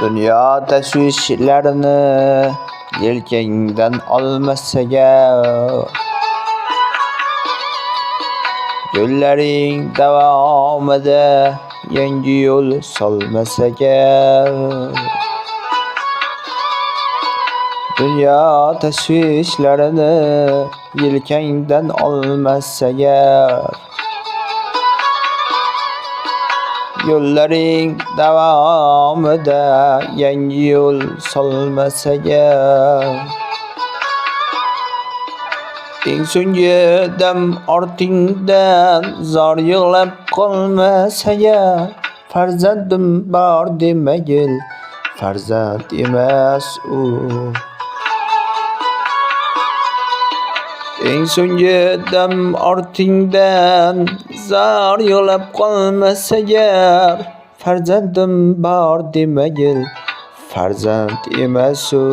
Dünya tashvishlarini yelkangdan olmas agar, yo'llaring davomida yangi yo'l solmas agar, dunyo tashvishlarini yelkangdan olmas agar, yo'llaring davomida yangi yo'l solmas agar, eng so'nggi dam ortingdan zor yig'lab qolmas agar, farzandim bor demagil, farzand emas u. Eng so'nggi dam ortingdan zor yig'lab qolmas agar, farzandim bor demagil, farzand emas u.